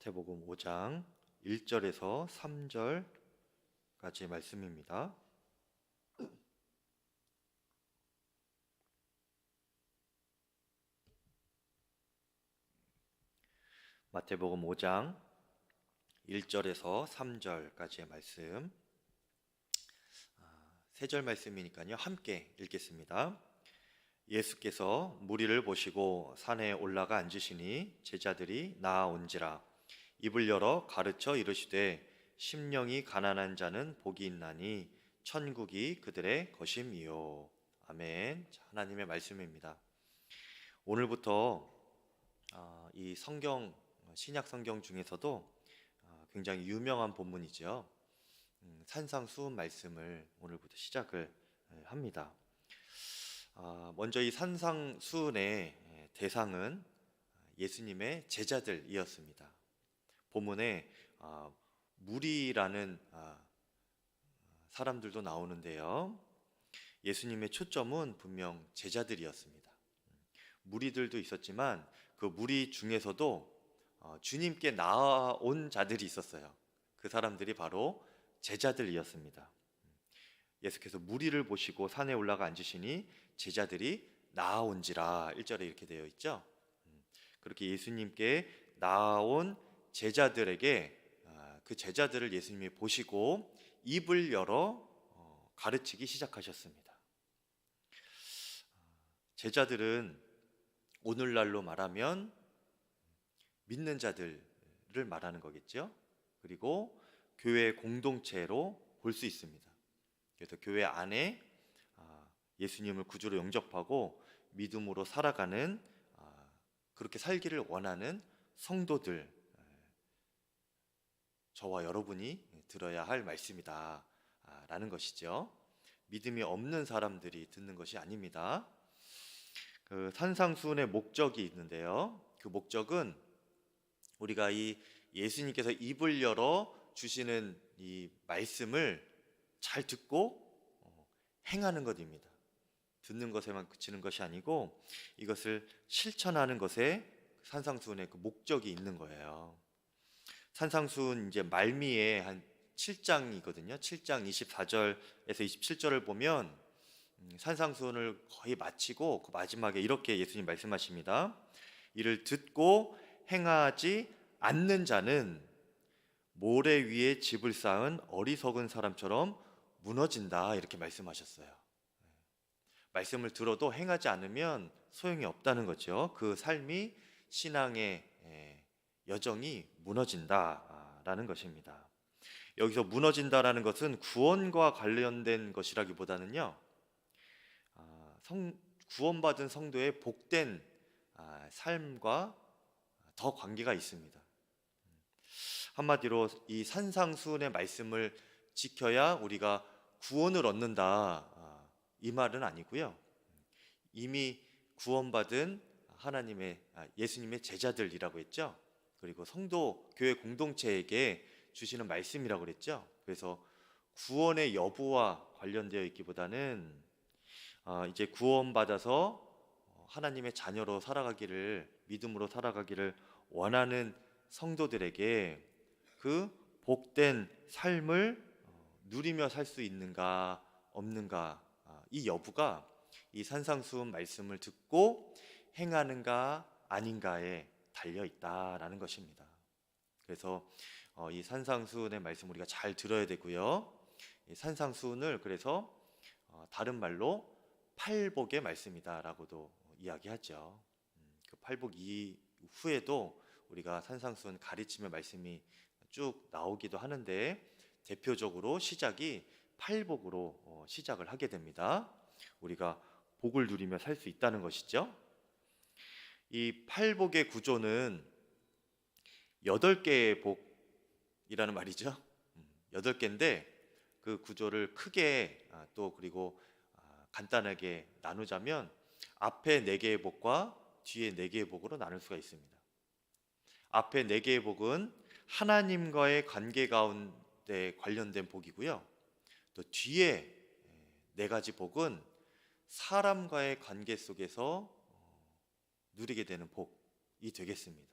마태복음 5장 1절에서 3절까지의 말씀입니다. 마태복음 5장 1절에서 3절까지의 말씀, 세 절 말씀이니까요 함께 읽겠습니다. 예수께서 무리를 보시고 산에 올라가 앉으시니 제자들이 나아온지라. 입을 열어 가르쳐 이르시되 심령이 가난한 자는 복이 있나니 천국이 그들의 것임이요. 아멘. 하나님의 말씀입니다. 오늘부터 이 성경, 신약 성경 중에서도 굉장히 유명한 본문이죠. 산상수훈 말씀을 오늘부터 시작을 합니다. 먼저 이 산상수훈의 대상은 예수님의 제자들이었습니다. 본문에 무리라는 사람들도 나오는데요, 예수님의 초점은 분명 제자들이었습니다. 무리들도 있었지만 그 무리 중에서도 주님께 나아온 자들이 있었어요. 그 사람들이 바로 제자들이었습니다. 예수께서 무리를 보시고 산에 올라가 앉으시니 제자들이 나아온지라. 1절에 이렇게 되어 있죠. 그렇게 예수님께 나아온 제자들에게 그 제자들을 예수님이 보시고 입을 열어 가르치기 시작하셨습니다. 제자들은 오늘날로 말하면 믿는 자들을 말하는 거겠죠. 그리고 교회 공동체로 볼 수 있습니다. 그래서 교회 안에 예수님을 구주로 영접하고 믿음으로 살아가는, 그렇게 살기를 원하는 성도들, 저와 여러분이 들어야 할 말씀이다 라는 것이죠. 믿음이 없는 사람들이 듣는 것이 아닙니다. 그 산상수훈의 목적이 있는데요, 그 목적은 우리가 이 예수님께서 입을 열어 주시는 이 말씀을 잘 듣고 행하는 것입니다. 듣는 것에만 그치는 것이 아니고 이것을 실천하는 것에 산상수훈의 그 목적이 있는 거예요. 산상수훈 이제 말미에 한 7장이거든요. 7장 24절에서 27절을 보면 산상수훈을 거의 마치고 그 마지막에 이렇게 예수님 말씀하십니다. 이를 듣고 행하지 않는 자는 모래 위에 집을 쌓은 어리석은 사람처럼 무너진다, 이렇게 말씀하셨어요. 말씀을 들어도 행하지 않으면 소용이 없다는 거죠. 그 삶이, 신앙의 여정이 무너진다라는 것입니다. 여기서 무너진다라는 것은 구원과 관련된 것이라기보다는요, 구원받은 성도의 복된 삶과 더 관계가 있습니다. 한마디로 이 산상수훈의 말씀을 지켜야 우리가 구원을 얻는다, 이 말은 아니고요. 이미 구원받은 예수님의 제자들이라고 했죠. 그리고 성도, 교회 공동체에게 주시는 말씀이라고 그랬죠. 그래서 구원의 여부와 관련되어 있기보다는 이제 구원받아서 하나님의 자녀로 살아가기를, 믿음으로 살아가기를 원하는 성도들에게 그 복된 삶을 누리며 살 수 있는가 없는가, 이 여부가 이 산상수훈 말씀을 듣고 행하는가 아닌가에 달려 있다라는 것입니다. 그래서 이 산상수훈의 말씀 우리가 잘 들어야 되고요. 이 산상수훈을 그래서 다른 말로 팔복의 말씀이다라고도 이야기하죠. 그 팔복 이후에도 우리가 산상수훈 가르침의 말씀이 쭉 나오기도 하는데, 대표적으로 시작이 팔복으로 시작을 하게 됩니다. 우리가 복을 누리며 살 수 있다는 것이죠. 이 팔복의 구조는 8개의 복이라는 말이죠. 8개인데 그 구조를 크게 그리고 간단하게 나누자면 앞에 4개의 복과 뒤에 4개의 복으로 나눌 수가 있습니다. 앞에 4개의 복은 하나님과의 관계 가운데 관련된 복이고요. 또 뒤에 4가지 복은 사람과의 관계 속에서 누리게 되는 복이 되겠습니다.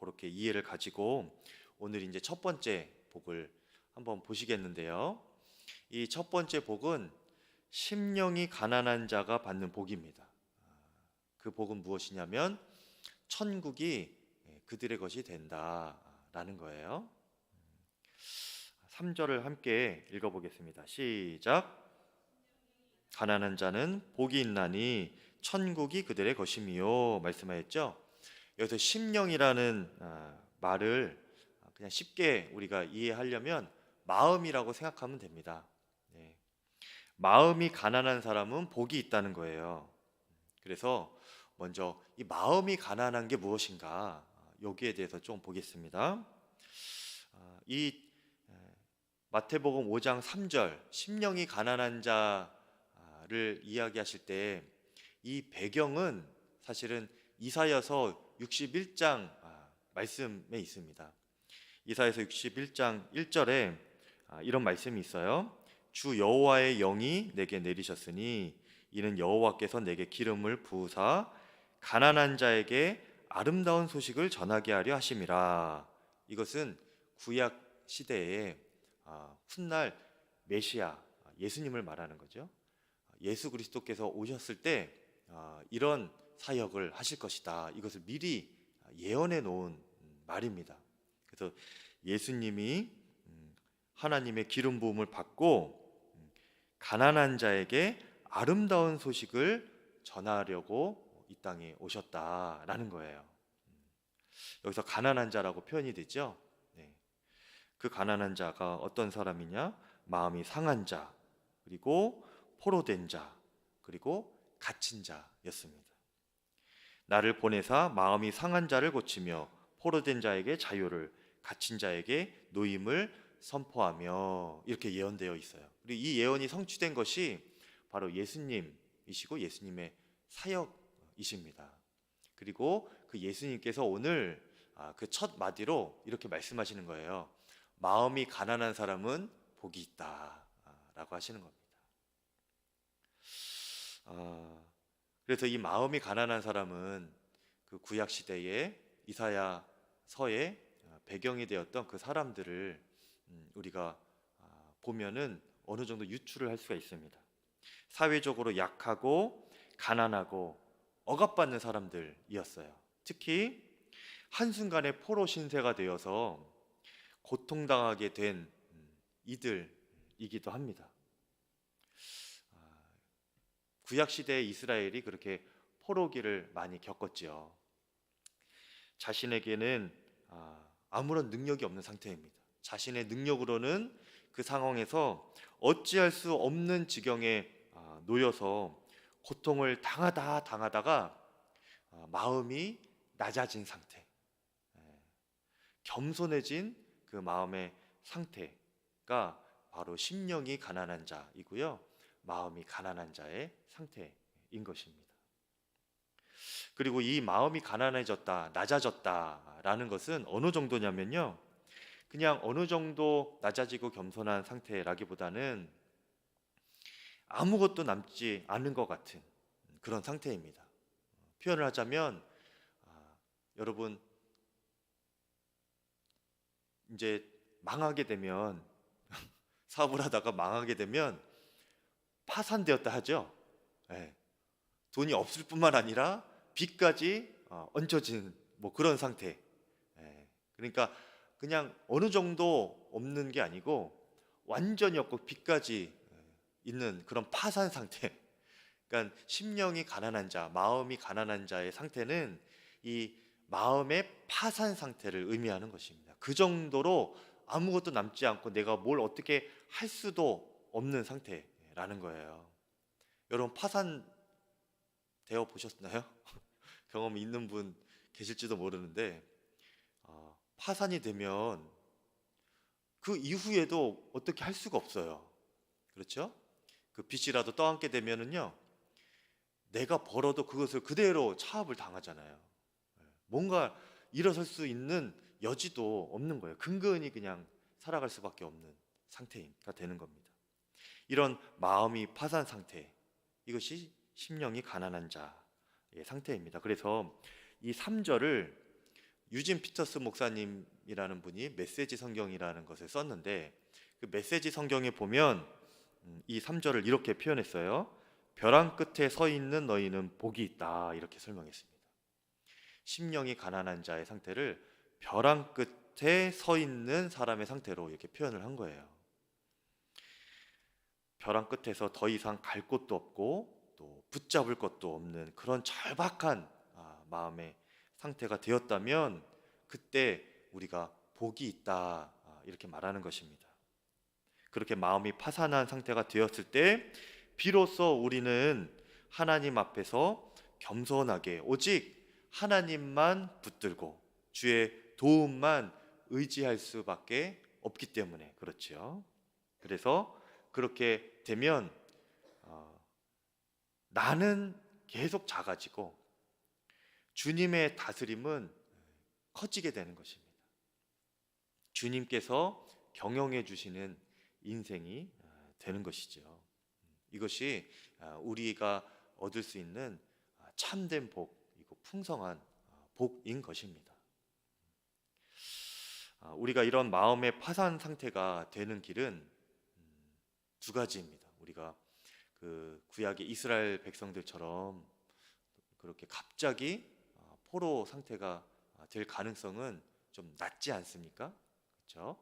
그렇게 이해를 가지고 오늘 이제 첫 번째 복을 한번 보시겠는데요. 이 첫 번째 복은 심령이 가난한 자가 받는 복입니다. 그 복은 무엇이냐면 천국이 그들의 것이 된다라는 거예요. 3절을 함께 읽어보겠습니다. 시작. 가난한 자는 복이 있나니 천국이 그들의 것임이요 말씀하였죠. 여기서 심령이라는 말을 그냥 쉽게 우리가 이해하려면 마음이라고 생각하면 됩니다. 네. 마음이 가난한 사람은 복이 있다는 거예요. 그래서 먼저 이 마음이 가난한 게 무엇인가 여기에 대해서 좀 보겠습니다. 이 마태복음 5장 3절 심령이 가난한 자를 이야기하실 때 이 배경은 사실은 이사야서 61장 말씀에 있습니다. 이사야서 61장 1절에 이런 말씀이 있어요. 주 여호와의 영이 내게 내리셨으니 이는 여호와께서 내게 기름을 부으사 가난한 자에게 아름다운 소식을 전하게 하려 하심이라. 이것은 구약 시대에 훗날 메시아 예수님을 말하는 거죠. 예수 그리스도께서 오셨을 때 이런 사역을 하실 것이다. 이것을 미리 예언해 놓은 말입니다. 그래서 예수님이 하나님의 기름 부음을 받고 가난한 자에게 아름다운 소식을 전하려고 이 땅에 오셨다라는 거예요. 여기서 가난한 자라고 표현이 되죠. 네. 그 가난한 자가 어떤 사람이냐? 마음이 상한 자, 그리고 포로된 자, 그리고 갇힌 자였습니다. 나를 보내사 마음이 상한 자를 고치며 포로된 자에게 자유를, 갇힌 자에게 노임을 선포하며 이렇게 예언되어 있어요. 그리고 이 예언이 성취된 것이 바로 예수님이시고 예수님의 사역이십니다. 그리고 그 예수님께서 오늘 그 첫 마디로 이렇게 말씀하시는 거예요. 마음이 가난한 사람은 복이 있다라고 하시는 겁니다. 그래서 이 마음이 가난한 사람은 그 구약 시대의 이사야서의 배경이 되었던 그 사람들을 우리가 보면은 어느 정도 유추를 할 수가 있습니다. 사회적으로 약하고 가난하고 억압받는 사람들이었어요. 특히 한순간에 포로 신세가 되어서 고통당하게 된 이들이기도 합니다. 구약 시대의 이스라엘이 그렇게 포로기를 많이 겪었지요. 자신에게는 아무런 능력이 없는 상태입니다. 자신의 능력으로는 그 상황에서 어찌할 수 없는 지경에 놓여서 고통을 당하다가 마음이 낮아진 상태, 겸손해진 그 마음의 상태가 바로 심령이 가난한 자이고요. 마음이 가난한 자의 상태인 것입니다. 그리고 이 마음이 가난해졌다, 낮아졌다라는 것은 어느 정도냐면요. 그냥 어느 정도 낮아지고 겸손한 상태라기보다는 아무것도 남지 않은 것 같은 그런 상태입니다. 표현을 하자면 여러분 이제 망하게 되면 사업을 하다가 망하게 되면 파산되었다 하죠. 네. 돈이 없을 뿐만 아니라 빚까지 얹혀진 뭐 그런 상태. 네. 그러니까 그냥 어느 정도 없는 게 아니고 완전히 없고 빚까지 있는 그런 파산 상태. 그러니까 심령이 가난한 자, 마음이 가난한 자의 상태는 이 마음의 파산 상태를 의미하는 것입니다. 그 정도로 아무것도 남지 않고 내가 뭘 어떻게 할 수도 없는 상태라는 거예요. 여러분 파산 되어 보셨나요? 경험이 있는 분 계실지도 모르는데 파산이 되면 그 이후에도 어떻게 할 수가 없어요. 그렇죠? 그 빚이라도 떠안게 되면은요, 내가 벌어도 그것을 그대로 차압을 당하잖아요. 뭔가 일어설 수 있는 여지도 없는 거예요. 근근히 그냥 살아갈 수밖에 없는 상태가 되는 겁니다. 이런 마음이 파산 상태, 이것이 심령이 가난한 자의 상태입니다. 그래서 이 3절을 유진 피터스 목사님이라는 분이 메시지 성경이라는 것을 썼는데, 그 메시지 성경에 보면 이 3절을 이렇게 표현했어요. 벼랑 끝에 서 있는 너희는 복이 있다, 이렇게 설명했습니다. 심령이 가난한 자의 상태를 벼랑 끝에 서 있는 사람의 상태로 이렇게 표현을 한 거예요. 벼랑 끝에서 더 이상 갈 곳도 없고 또 붙잡을 것도 없는 그런 절박한 마음의 상태가 되었다면, 그때 우리가 복이 있다, 이렇게 말하는 것입니다. 그렇게 마음이 파산한 상태가 되었을 때 비로소 우리는 하나님 앞에서 겸손하게 오직 하나님만 붙들고 주의 도움만 의지할 수밖에 없기 때문에 그렇지요. 그래서 그렇게 되면 나는 계속 작아지고 주님의 다스림은 커지게 되는 것입니다. 주님께서 경영해 주시는 인생이 되는 것이죠. 이것이 우리가 얻을 수 있는 참된 복이고 풍성한 복인 것입니다. 우리가 이런 마음의 파산 상태가 되는 길은 두 가지입니다. 우리가 그 구약의 이스라엘 백성들처럼 그렇게 갑자기 포로 상태가 될 가능성은 좀 낮지 않습니까? 그렇죠?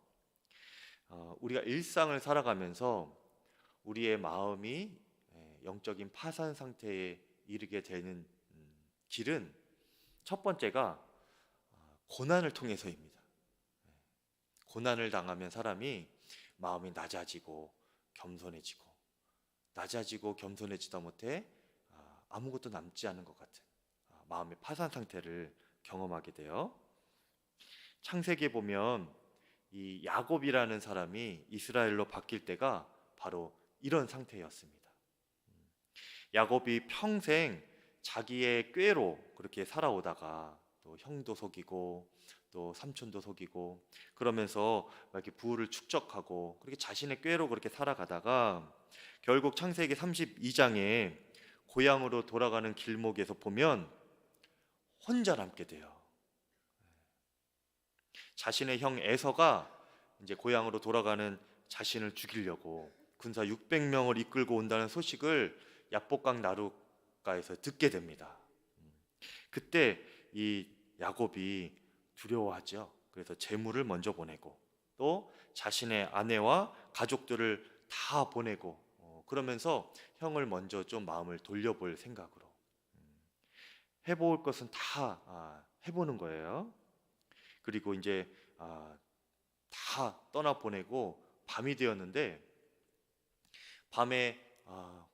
우리가 일상을 살아가면서 우리의 마음이 영적인 파산 상태에 이르게 되는 길은 첫 번째가 고난을 통해서입니다. 고난을 당하면 사람이 마음이 낮아지고 겸손해지고, 낮아지고 겸손해지다 못해 아무것도 남지 않은 것 같은 마음의 파산 상태를 경험하게 돼요. 창세기에 보면 이 야곱이라는 사람이 이스라엘로 바뀔 때가 바로 이런 상태였습니다. 야곱이 평생 자기의 꾀로 그렇게 살아오다가 또 형도 속이고 또 삼촌도 속이고 그러면서 이렇게 부를 축적하고 그렇게 자신의 꾀로 그렇게 살아가다가 결국 창세기 32장에 고향으로 돌아가는 길목에서 보면 혼자 남게 돼요. 자신의 형 에서가 이제 고향으로 돌아가는 자신을 죽이려고 군사 600명을 이끌고 온다는 소식을 야복강 나루가에서 듣게 됩니다. 그때 이 야곱이 두려워하죠. 그래서 재물을 먼저 보내고 또 자신의 아내와 가족들을 다 보내고 그러면서 형을 먼저 좀 마음을 돌려볼 생각으로 해볼 것은 다 해보는 거예요. 그리고 이제 다 떠나 보내고 밤이 되었는데 밤에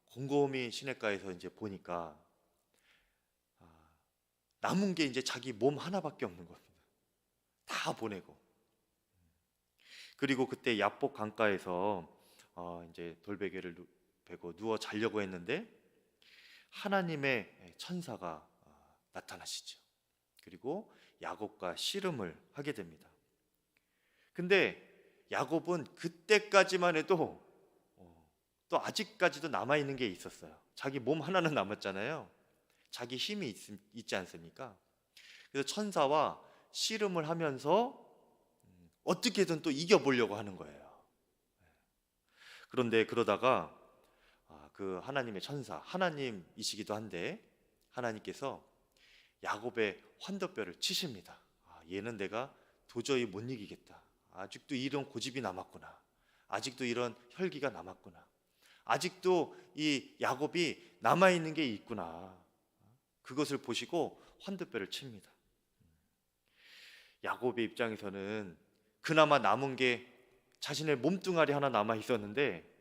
곰곰이 시냇가에서 이제 보니까 남은 게 이제 자기 몸 하나밖에 없는 겁니다. 다 보내고. 그리고 그때 야복 강가에서 이제 돌베개를 베고 누워 자려고 했는데 하나님의 천사가 나타나시죠. 그리고 야곱과 씨름을 하게 됩니다. 근데 야곱은 그때까지만 해도 또 아직까지도 남아있는 게 있었어요. 자기 몸 하나는 남았잖아요. 자기 힘이 있지 않습니까? 그래서 천사와 씨름을 하면서 어떻게든 또 이겨보려고 하는 거예요. 그런데 그러다가 그 하나님의 천사, 하나님이시기도 한데 하나님께서 야곱의 환도뼈를 치십니다. 얘는 내가 도저히 못 이기겠다. 아직도 이런 고집이 남았구나. 아직도 이런 혈기가 남았구나. 아직도 이 야곱이 남아있는 게 있구나. 그것을 보시고 환도뼈를 칩니다. 야곱의 입장에서는 그나마 남은 게 자신의 몸뚱아리 하나 남아 있었는데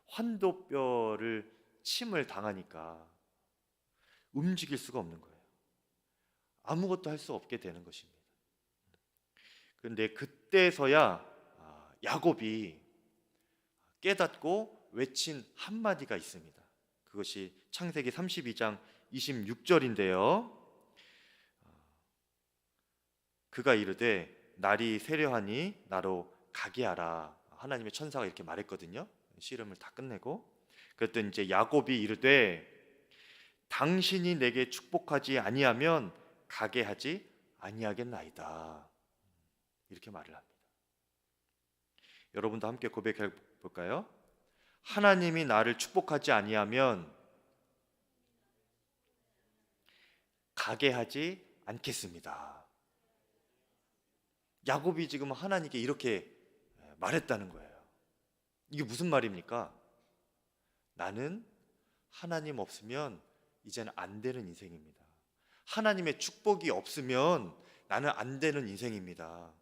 환도뼈를 침을 당하니까 움직일 수가 없는 거예요. 아무것도 할 수 없게 되는 것입니다. 그런데 그때서야 야곱이 깨닫고 외친 한마디가 있습니다. 그것이 창세기 32장 26절인데요. 그가 이르되 날이 세려하니 나로 가게 하라. 하나님의 천사가 이렇게 말했거든요. 씨름을 다 끝내고 그랬더니 이제 야곱이 이르되 당신이 내게 축복하지 아니하면 가게 하지 아니하겠나이다. 이렇게 말을 합니다. 여러분도 함께 고백해 볼까요? 하나님이 나를 축복하지 아니하면 가게 하지 않겠습니다. 야곱이 지금 하나님께 이렇게 말했다는 거예요. 이게 무슨 말입니까? 나는 하나님 없으면 이제는 안 되는 인생입니다. 하나님의 축복이 없으면 나는 안 되는 인생입니다.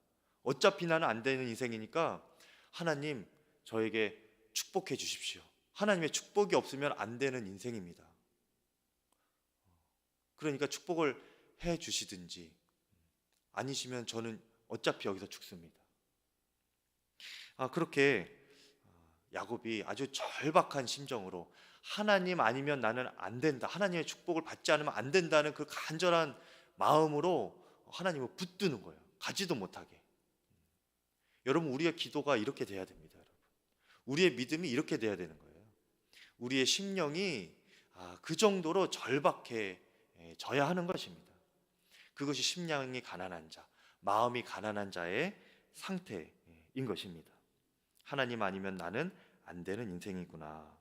어차피 나는 안 되는 인생이니까 하나님 저에게 축복해 주십시오. 하나님의 축복이 없으면 안 되는 인생입니다. 그러니까 축복을 해 주시든지 아니시면 저는 어차피 여기서 죽습니다. 그렇게 야곱이 아주 절박한 심정으로 하나님 아니면 나는 안 된다, 하나님의 축복을 받지 않으면 안 된다는 그 간절한 마음으로 하나님을 붙드는 거예요. 가지도 못하게. 여러분, 우리의 기도가 이렇게 돼야 됩니다. 여러분, 우리의 믿음이 이렇게 돼야 되는 거예요. 우리의 심령이 그 정도로 절박해져야 하는 것입니다. 그것이 심령이 가난한 자, 마음이 가난한 자의 상태인 것입니다. 하나님 아니면 나는 안 되는 인생이구나.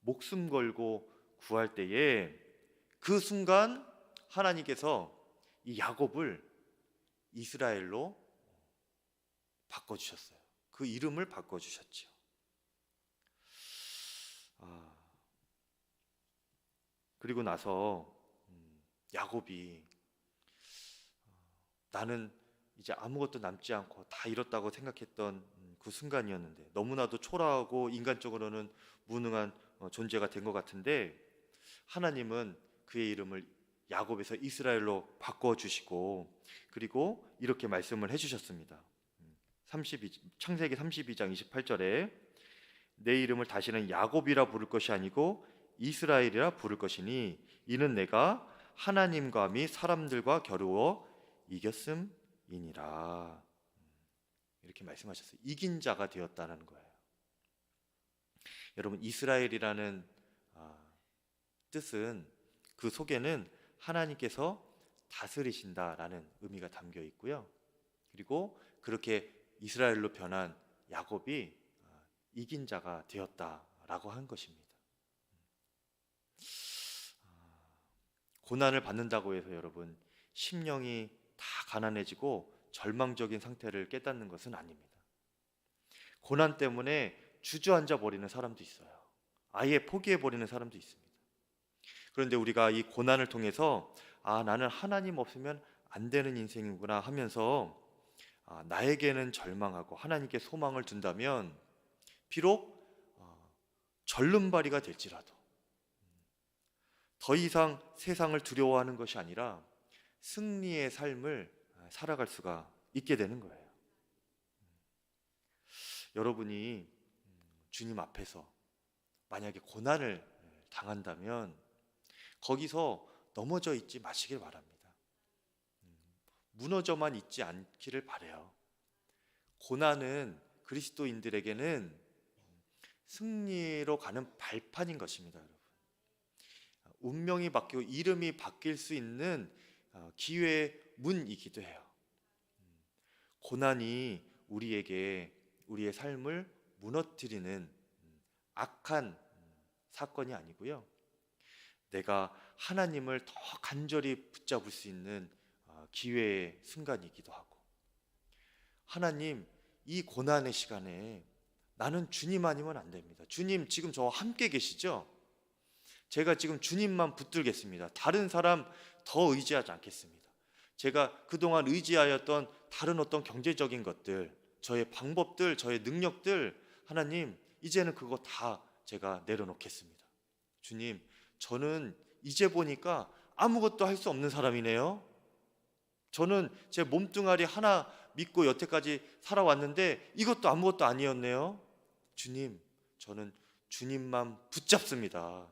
목숨 걸고 구할 때에 그 순간 하나님께서 이 야곱을 이스라엘로 바꿔주셨어요. 그 이름을 바꿔주셨죠. 그리고 나서 야곱이 나는 이제 아무것도 남지 않고 다 잃었다고 생각했던 그 순간이었는데, 너무나도 초라하고 인간적으로는 무능한 존재가 된 것 같은데, 하나님은 그의 이름을 야곱에서 이스라엘로 바꿔주시고, 그리고 이렇게 말씀을 해주셨습니다. 창세기 32장 28절에 내 이름을 다시는 야곱이라 부를 것이 아니고 이스라엘이라 부를 것이니 이는 내가 하나님과 및 사람들과 겨루어 이겼음이니라. 이렇게 말씀하셨어요. 이긴 자가 되었다는 거예요. 여러분, 이스라엘이라는 뜻은 그 속에는 하나님께서 다스리신다라는 의미가 담겨 있고요. 그리고 그렇게 이스라엘로 변한 야곱이 이긴 자가 되었다라고 한 것입니다. 고난을 받는다고 해서 여러분 심령이 다 가난해지고 절망적인 상태를 깨닫는 것은 아닙니다. 고난 때문에 주저앉아 버리는 사람도 있어요. 아예 포기해 버리는 사람도 있습니다. 그런데 우리가 이 고난을 통해서 나는 하나님 없으면 안 되는 인생이구나 하면서 나에게는 절망하고 하나님께 소망을 둔다면 비록 절름발이가 될지라도 더 이상 세상을 두려워하는 것이 아니라 승리의 삶을 살아갈 수가 있게 되는 거예요. 여러분이 주님 앞에서 만약에 고난을 당한다면 거기서 넘어져 있지 마시길 바랍니다. 무너져만 있지 않기를 바라요. 고난은 그리스도인들에게는 승리로 가는 발판인 것입니다. 여러분, 운명이 바뀌고 이름이 바뀔 수 있는 기회의 문이기도 해요. 고난이 우리에게 우리의 삶을 무너뜨리는 악한 사건이 아니고요, 내가 하나님을 더 간절히 붙잡을 수 있는 기회의 순간이기도 하고, 하나님, 이 고난의 시간에 나는 주님 아니면 안 됩니다. 주님 지금 저와 함께 계시죠? 제가 지금 주님만 붙들겠습니다. 다른 사람 더 의지하지 않겠습니다. 제가 그동안 의지하였던 다른 어떤 경제적인 것들, 저의 방법들, 저의 능력들, 하나님 이제는 그거 다 제가 내려놓겠습니다. 주님, 저는 이제 보니까 아무것도 할 수 없는 사람이네요. 저는 제 몸뚱아리 하나 믿고 여태까지 살아왔는데 이것도 아무것도 아니었네요. 주님, 저는 주님만 붙잡습니다.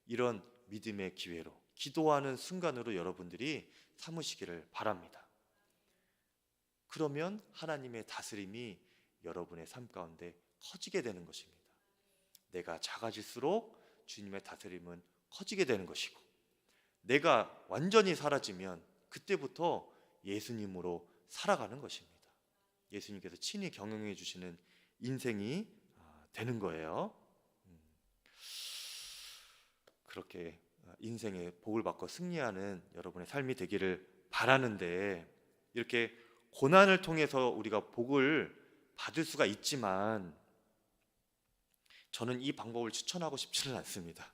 이런 믿음의 기회로, 기도하는 순간으로 여러분들이 삼으시기를 바랍니다. 그러면 하나님의 다스림이 여러분의 삶 가운데 커지게 되는 것입니다. 내가 작아질수록 주님의 다스림은 커지게 되는 것이고, 내가 완전히 사라지면 그때부터 예수님으로 살아가는 것입니다. 예수님께서 친히 경영해 주시는 인생이 되는 거예요. 그렇게 인생의 복을 받고 승리하는 여러분의 삶이 되기를 바라는데, 이렇게 고난을 통해서 우리가 복을 받을 수가 있지만 저는 이 방법을 추천하고 싶지는 않습니다.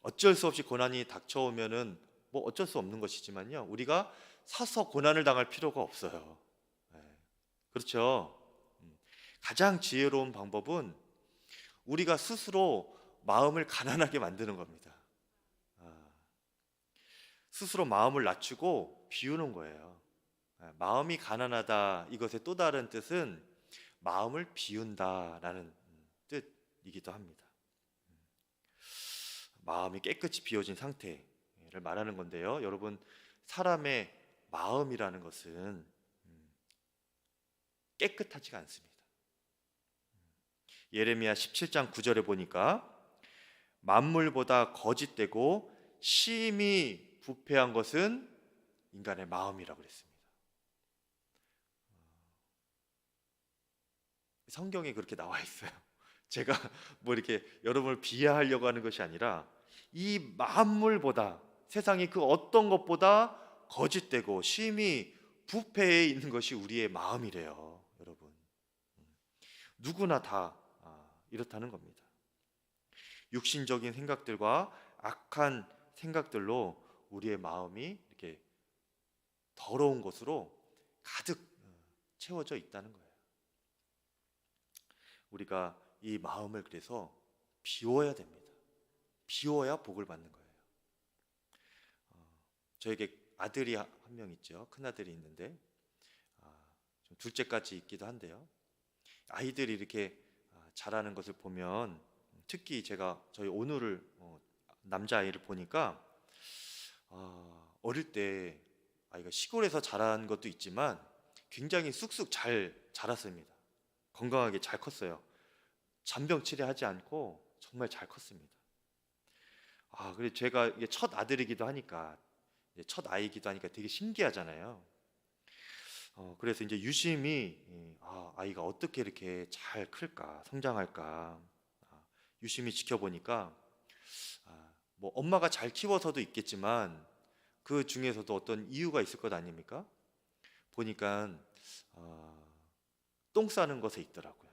어쩔 수 없이 고난이 닥쳐오면은 뭐 어쩔 수 없는 것이지만요, 우리가 사서 고난을 당할 필요가 없어요. 그렇죠? 가장 지혜로운 방법은 우리가 스스로 마음을 가난하게 만드는 겁니다. 스스로 마음을 낮추고 비우는 거예요. 마음이 가난하다, 이것의 또 다른 뜻은 마음을 비운다라는 뜻이기도 합니다. 마음이 깨끗이 비워진 상태를 말하는 건데요, 여러분, 사람의 마음이라는 것은 깨끗하지가 않습니다. 예레미야 17장 9절에 보니까 만물보다 거짓되고 심히 부패한 것은 인간의 마음이라고 그랬습니다. 성경에 그렇게 나와 있어요. 제가 뭐 이렇게 여러분을 비하하려고 하는 것이 아니라 이 만물보다, 세상의 그 어떤 것보다 거짓되고 심히 부패해 있는 것이 우리의 마음이래요, 여러분. 누구나 다 이렇다는 겁니다. 육신적인 생각들과 악한 생각들로 우리의 마음이 이렇게 더러운 것으로 가득 채워져 있다는 거예요. 우리가 이 마음을 그래서 비워야 됩니다. 비워야 복을 받는 거예요. 저에게 아들이 한 명 있죠. 큰 아들이 있는데 좀 둘째까지 있기도 한데요, 아이들이 이렇게 자라는 것을 보면, 특히 제가 저희 오누를 남자아이를 보니까 어릴 때 아이가 시골에서 자란 것도 있지만 굉장히 쑥쑥 잘 자랐습니다. 건강하게 잘 컸어요. 잔병치레하지 않고 정말 잘 컸습니다. 그리고 제가 이게 첫 아들이기도 하니까, 첫 아이기도 하니까 되게 신기하잖아요. 그래서 이제 유심히 아이가 어떻게 이렇게 잘 클까, 성장할까 유심히 지켜보니까 뭐 엄마가 잘 키워서도 있겠지만 그 중에서도 어떤 이유가 있을 것 아닙니까? 보니까 똥 싸는 것에 있더라고요.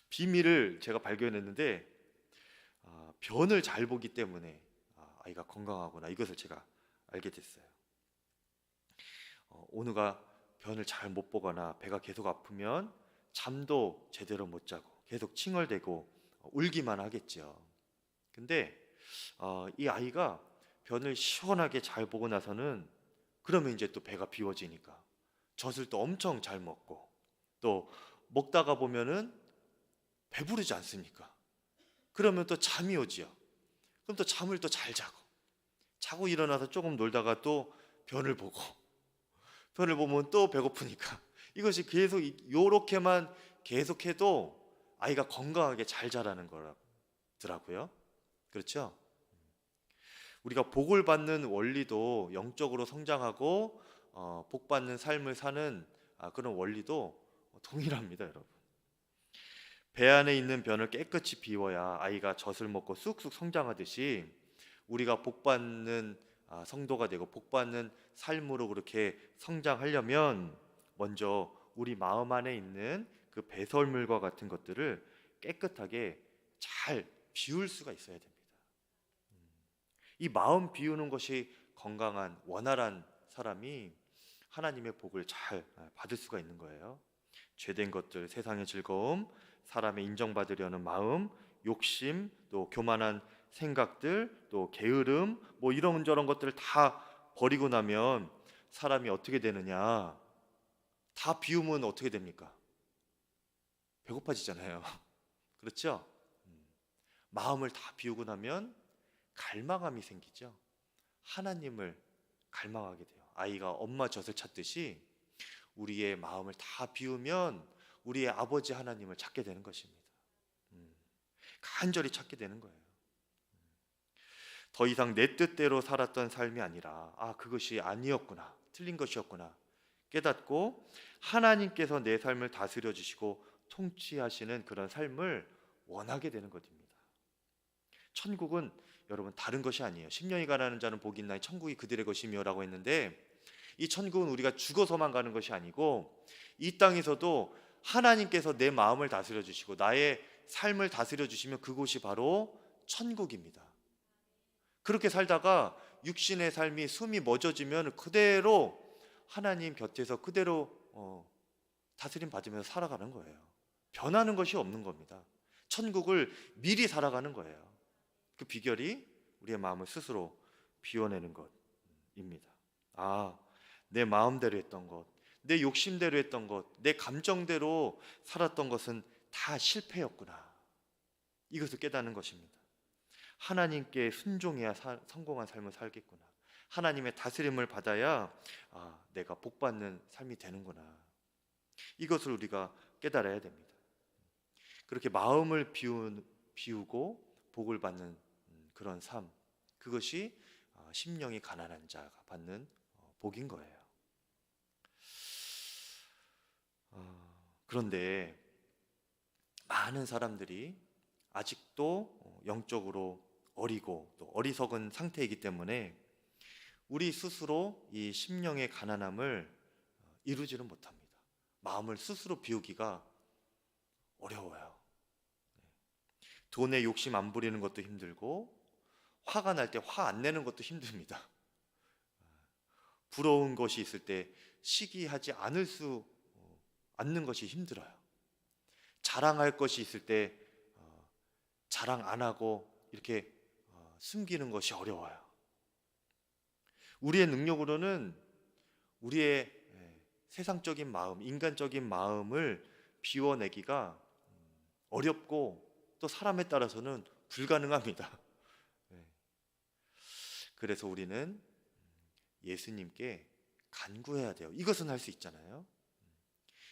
비밀을 제가 발견했는데, 변을 잘 보기 때문에 아이가 건강하구나, 이것을 제가 알게 됐어요. 오누가 변을 잘 못 보거나 배가 계속 아프면 잠도 제대로 못 자고 계속 칭얼대고 울기만 하겠죠. 근데 이 아이가 변을 시원하게 잘 보고 나서는, 그러면 이제 또 배가 비워지니까 젖을 또 엄청 잘 먹고, 또 먹다가 보면은 배부르지 않습니까? 그러면 또 잠이 오지요. 그럼 또 잠을 또 잘 자고 일어나서 조금 놀다가 또 변을 보면 또 배고프니까, 이것이 계속 요렇게만 계속해도 아이가 건강하게 잘 자라는 거더라고요. 그렇죠? 우리가 복을 받는 원리도, 영적으로 성장하고 복 받는 삶을 사는 그런 원리도 동일합니다, 여러분. 배 안에 있는 변을 깨끗이 비워야 아이가 젖을 먹고 쑥쑥 성장하듯이, 우리가 복 받는 성도가 되고 복 받는 삶으로 그렇게 성장하려면 먼저 우리 마음 안에 있는 그 배설물과 같은 것들을 깨끗하게 잘 비울 수가 있어야 됩니다. 이 마음 비우는 것이 건강한 원활한 사람이 하나님의 복을 잘 받을 수가 있는 거예요. 죄된 것들, 세상의 즐거움, 사람의 인정받으려는 마음, 욕심, 또 교만한 생각들, 또 게으름, 뭐 이런저런 것들을 다 버리고 나면 사람이 어떻게 되느냐? 다 비우면 어떻게 됩니까? 배고파지잖아요. 그렇죠? 마음을 다 비우고 나면 갈망함이 생기죠. 하나님을 갈망하게 돼요. 아이가 엄마 젖을 찾듯이 우리의 마음을 다 비우면 우리의 아버지 하나님을 찾게 되는 것입니다. 간절히 찾게 되는 거예요. 더 이상 내 뜻대로 살았던 삶이 아니라 그것이 아니었구나, 틀린 것이었구나 깨닫고 하나님께서 내 삶을 다스려 주시고 통치하시는 그런 삶을 원하게 되는 것입니다. 천국은 여러분 다른 것이 아니에요. 심령이 가난한 자는 복이 있나니 천국이 그들의 것이며 라고 했는데, 이 천국은 우리가 죽어서만 가는 것이 아니고 이 땅에서도 하나님께서 내 마음을 다스려 주시고 나의 삶을 다스려 주시면 그곳이 바로 천국입니다. 그렇게 살다가 육신의 삶이 숨이 멎어지면 그대로 하나님 곁에서 그대로 다스림 받으면서 살아가는 거예요. 변하는 것이 없는 겁니다. 천국을 미리 살아가는 거예요. 그 비결이 우리의 마음을 스스로 비워내는 것입니다. 내 마음대로 했던 것, 내 욕심대로 했던 것, 내 감정대로 살았던 것은 다 실패였구나. 이것을 깨닫는 것입니다. 하나님께 순종해야 성공한 삶을 살겠구나. 하나님의 다스림을 받아야 내가 복받는 삶이 되는구나. 이것을 우리가 깨달아야 됩니다. 그렇게 마음을 비우고 복을 받는 그런 삶, 그것이 심령이 가난한 자가 받는 복인 거예요. 그런데 많은 사람들이 아직도 영적으로 어리고 또 어리석은 상태이기 때문에 우리 스스로 이 심령의 가난함을 이루지는 못합니다. 마음을 스스로 비우기가 어려워요. 돈에 욕심 안 부리는 것도 힘들고 화가 날 때 화 안 내는 것도 힘듭니다. 부러운 것이 있을 때 시기하지 않는 것이 힘들어요. 자랑할 것이 있을 때 자랑 안 하고 이렇게 숨기는 것이 어려워요. 우리의 능력으로는 우리의 세상적인 마음, 인간적인 마음을 비워내기가 어렵고 또 사람에 따라서는 불가능합니다. 그래서 우리는 예수님께 간구해야 돼요. 이것은 할 수 있잖아요.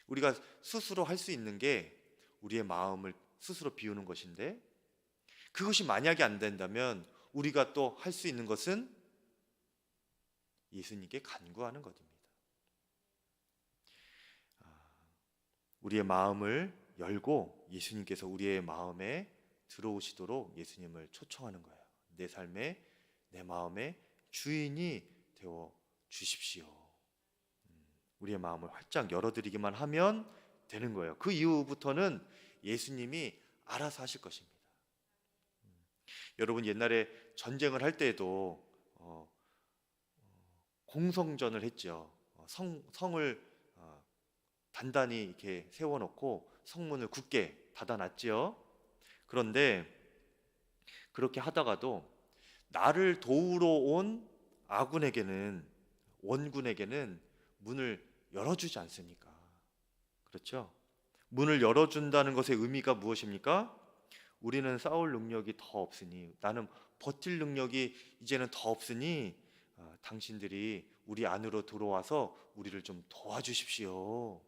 우리가 스스로 할 수 있는 게 우리의 마음을 스스로 비우는 것인데, 그것이 만약에 안 된다면 우리가 또 할 수 있는 것은 예수님께 간구하는 것입니다. 우리의 마음을 열고 예수님께서 우리의 마음에 들어오시도록 예수님을 초청하는 거예요. 내 삶에, 내 마음의 주인이 되어 주십시오. 우리의 마음을 활짝 열어드리기만 하면 되는 거예요. 그 이후부터는 예수님이 알아서 하실 것입니다. 여러분, 옛날에 전쟁을 할 때에도 공성전을 했죠. 성을 단단히 이렇게 세워놓고 성문을 굳게 닫아놨죠. 그런데 그렇게 하다가도 나를 도우러 온 원군에게는 문을 열어주지 않습니까? 그렇죠? 문을 열어준다는 것의 의미가 무엇입니까? 우리는 싸울 능력이 더 없으니, 나는 버틸 능력이 이제는 더 없으니 당신들이 우리 안으로 들어와서 우리를 좀 도와주십시오.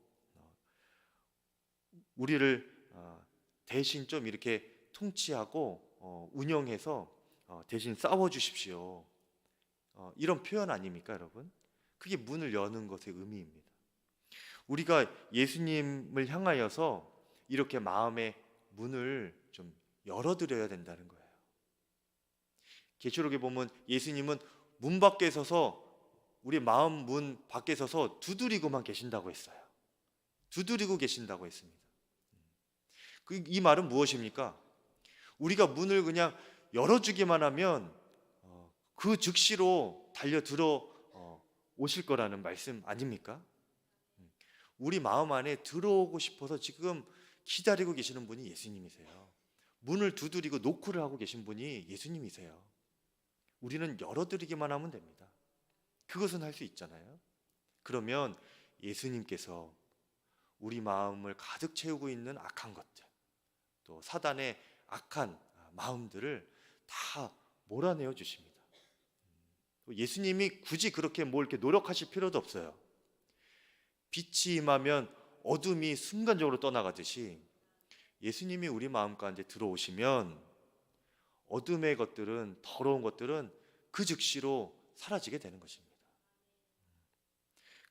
우리를 대신 좀 이렇게 통치하고 운영해서 대신 싸워주십시오. 이런 표현 아닙니까, 여러분? 그게 문을 여는 것의 의미입니다. 우리가 예수님을 향하여서 이렇게 마음의 문을 좀 열어드려야 된다는 거예요. 계시록에 보면 예수님은 문 밖에 서서, 우리 마음 문 밖에 서서 두드리고만 계신다고 했어요. 두드리고 계신다고 했습니다. 이 말은 무엇입니까? 우리가 문을 그냥 열어주기만 하면 그 즉시로 달려들어 오실 거라는 말씀 아닙니까? 우리 마음 안에 들어오고 싶어서 지금 기다리고 계시는 분이 예수님이세요. 문을 두드리고 노크를 하고 계신 분이 예수님이세요. 우리는 열어드리기만 하면 됩니다. 그것은 할 수 있잖아요. 그러면 예수님께서 우리 마음을 가득 채우고 있는 악한 것들, 또 사단의 악한 마음들을 다 몰아내어 주십니다. 예수님이 굳이 그렇게 이렇게 노력하실 필요도 없어요. 빛이 임하면 어둠이 순간적으로 떠나가듯이 예수님이 우리 마음 가운데 들어오시면 어둠의 것들은, 더러운 것들은 그 즉시로 사라지게 되는 것입니다.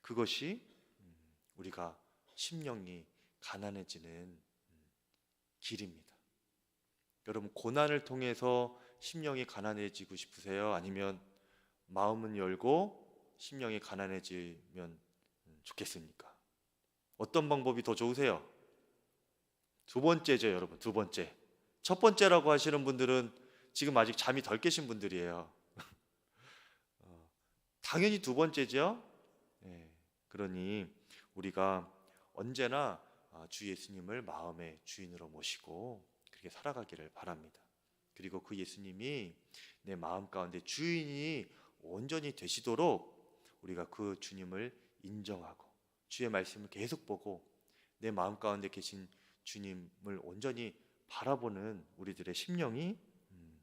그것이 우리가 심령이 가난해지는 길입니다. 여러분, 고난을 통해서 심령이 가난해지고 싶으세요? 아니면 마음은 열고 심령이 가난해지면 좋겠습니까? 어떤 방법이 더 좋으세요? 두 번째죠, 여러분. 두 번째. 첫 번째라고 하시는 분들은 지금 아직 잠이 덜 깨신 분들이에요. 당연히 두 번째죠. 예, 그러니 우리가 언제나 주 예수님을 마음의 주인으로 모시고 그렇게 살아가기를 바랍니다. 그리고 그 예수님이 내 마음 가운데 주인이 온전히 되시도록 우리가 그 주님을 인정하고 주의 말씀을 계속 보고 내 마음 가운데 계신 주님을 온전히 바라보는 우리들의 심령이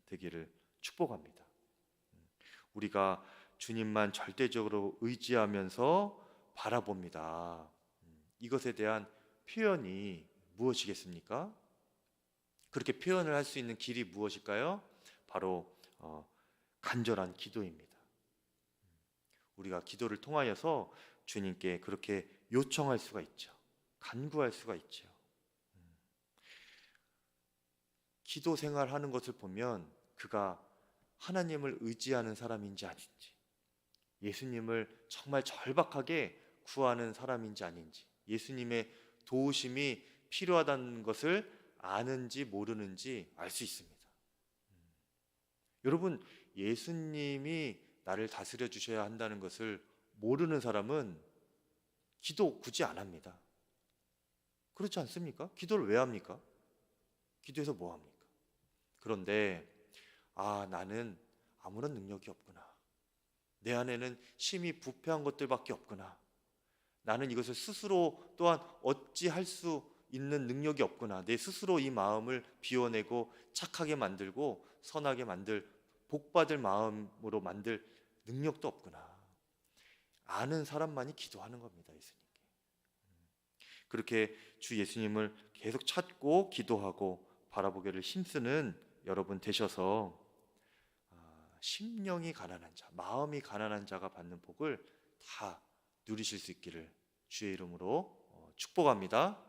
되기를 축복합니다. 우리가 주님만 절대적으로 의지하면서 바라봅니다. 이것에 대한 표현이 무엇이겠습니까? 그렇게 표현을 할 수 있는 길이 무엇일까요? 바로 간절한 기도입니다. 우리가 기도를 통하여서 주님께 그렇게 요청할 수가 있죠. 간구할 수가 있죠. 기도 생활하는 것을 보면 그가 하나님을 의지하는 사람인지 아닌지, 예수님을 정말 절박하게 구하는 사람인지 아닌지, 예수님의 도우심이 필요하다는 것을 아는지 모르는지 알 수 있습니다. 여러분, 예수님이 나를 다스려 주셔야 한다는 것을 모르는 사람은 기도 굳이 안 합니다. 그렇지 않습니까? 기도를 왜 합니까? 기도해서 뭐 합니까? 그런데 나는 아무런 능력이 없구나. 내 안에는 심히 부패한 것들밖에 없구나. 나는 이것을 스스로 또한 어찌할 수 있는 능력이 없구나. 내 스스로 이 마음을 비워내고 착하게 만들고 선하게 만들, 복받을 마음으로 만들 능력도 없구나. 아는 사람만이 기도하는 겁니다, 예수님께. 그렇게 주 예수님을 계속 찾고 기도하고 바라보기를 힘쓰는 여러분 되셔서 심령이 가난한 자, 마음이 가난한 자가 받는 복을 다 누리실 수 있기를 주의 이름으로 축복합니다.